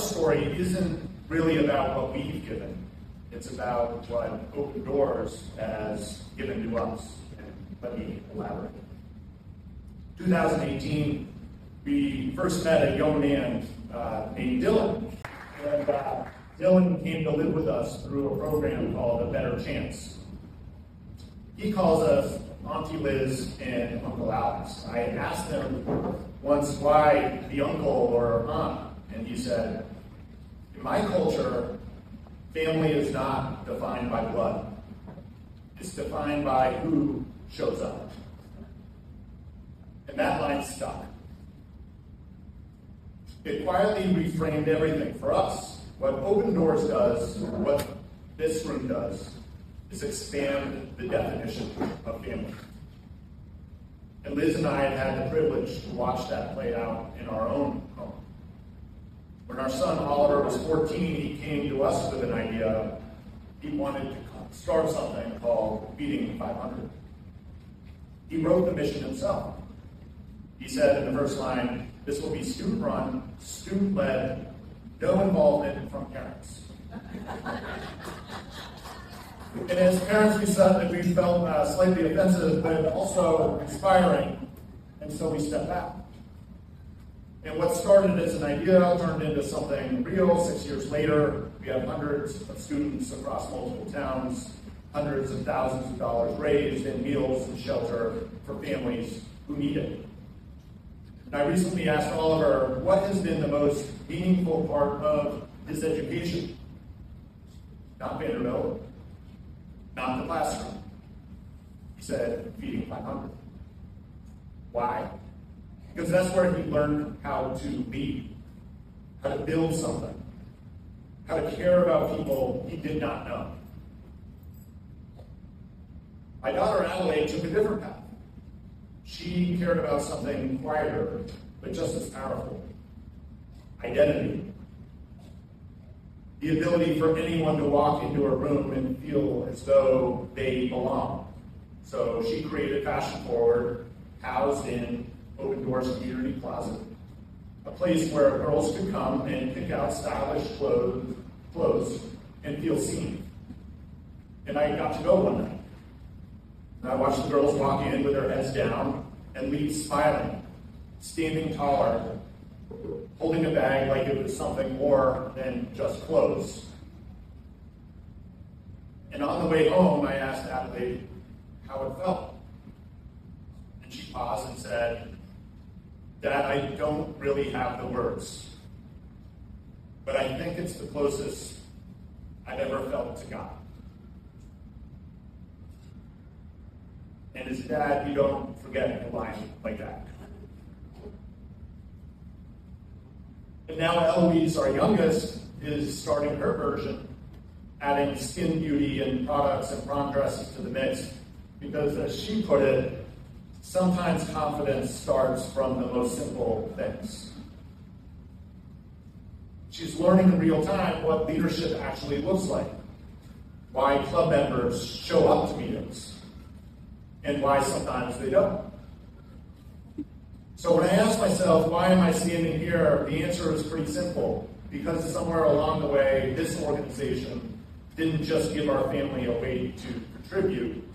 story isn't really about what we've given. It's about what Open Doors has given to us. And let me elaborate. 2018, we first met a young man named Dylan. And Dylan came to live with us through a program called A Better Chance. He calls us Auntie Liz and Uncle Alex. I asked him once why the uncle or aunt, and he said, in my culture, family is not defined by blood. It's defined by who shows up. And that line stuck. It quietly reframed everything for us. What Open Doors does, what this room does, is expand the definition of family. And Liz and I have had the privilege to watch that play out in our own home. When our son Oliver was 14, he came to us with an idea. He wanted to start something called Feeding 500. He wrote the mission himself. He said in the first line, this will be student-run, student-led, no involvement from parents. And as parents, we said that we felt slightly offensive, but also inspiring, and so we stepped back. And what started as an idea turned into something real. 6 years later, we have hundreds of students across multiple towns, hundreds of thousands of dollars raised, and meals and shelter for families who need it. And I recently asked Oliver what has been the most meaningful part of his education. Not Vanderbilt, not the classroom. He said, Feeding 500. Why? Because that's where he learned how to lead, how to build something, how to care about people he did not know. My daughter Adelaide took a different path. She cared about something quieter, but just as powerful. Identity. The ability for anyone to walk into a room and feel as though they belong. So she created Fashion Forward, housed in Open Doors Community Closet, a place where girls could come and pick out stylish clothes and feel seen. And I got to go one night. And I watched the girls walk in with their heads down and leave smiling, standing taller, holding a bag like it was something more than just clothes. And on the way home, I asked Adelaide how it felt. And she paused and said, Dad, I don't really have the words, but I think it's the closest I've ever felt to God. And as a dad, you don't forget a line like that. And now Eloise, our youngest, is starting her version, adding skin beauty and products and prom dresses to the mix, because as she put it, sometimes confidence starts from the most simple things. She's learning in real time what leadership actually looks like, why club members show up to meetings, and why sometimes they don't. So when I ask myself, why am I standing here, the answer is pretty simple. Because somewhere along the way, this organization didn't just give our family a way to contribute,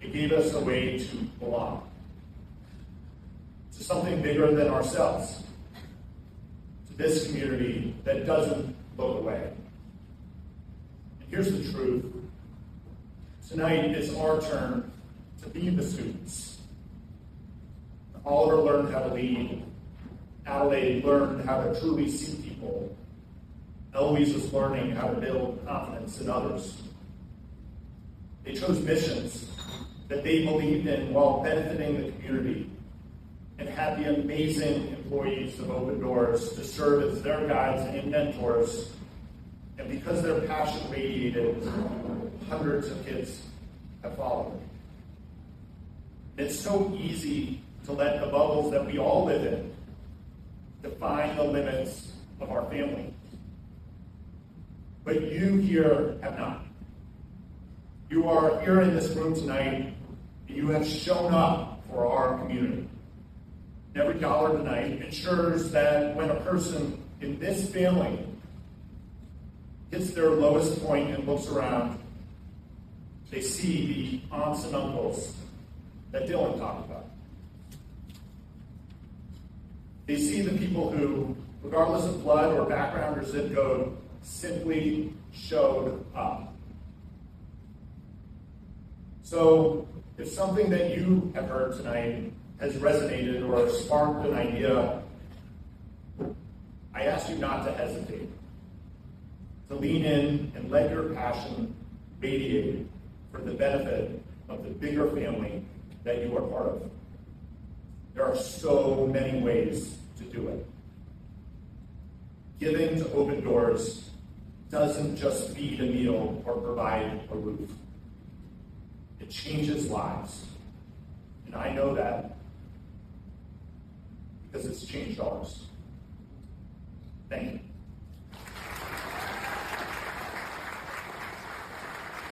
it gave us a way to belong. To something bigger than ourselves. To this community that doesn't look away. And here's the truth. Tonight it's our turn to be the students. Oliver learned how to lead. Adelaide learned how to truly see people. Eloise was learning how to build confidence in others. They chose missions that they believed in while benefiting the community, and had the amazing employees of Open Doors to serve as their guides and mentors. And because their passion radiated, hundreds of kids have followed. It's so easy to let the bubbles that we all live in define the limits of our family. But you here have not. You are here in this room tonight, and you have shown up for our community. every dollar tonight ensures that when a person in this family hits their lowest point and looks around, they see the aunts and uncles that Dylan talked about. They see the people who, regardless of blood or background or zip code, simply showed up. So, if something that you have heard tonight has resonated or sparked an idea, I ask you not to hesitate, to lean in and let your passion radiate for the benefit of the bigger family that you are part of. There are so many ways to do it. Giving to Open Doors doesn't just feed a meal or provide a roof. It changes lives. And I know that because it's changed ours. Thank you.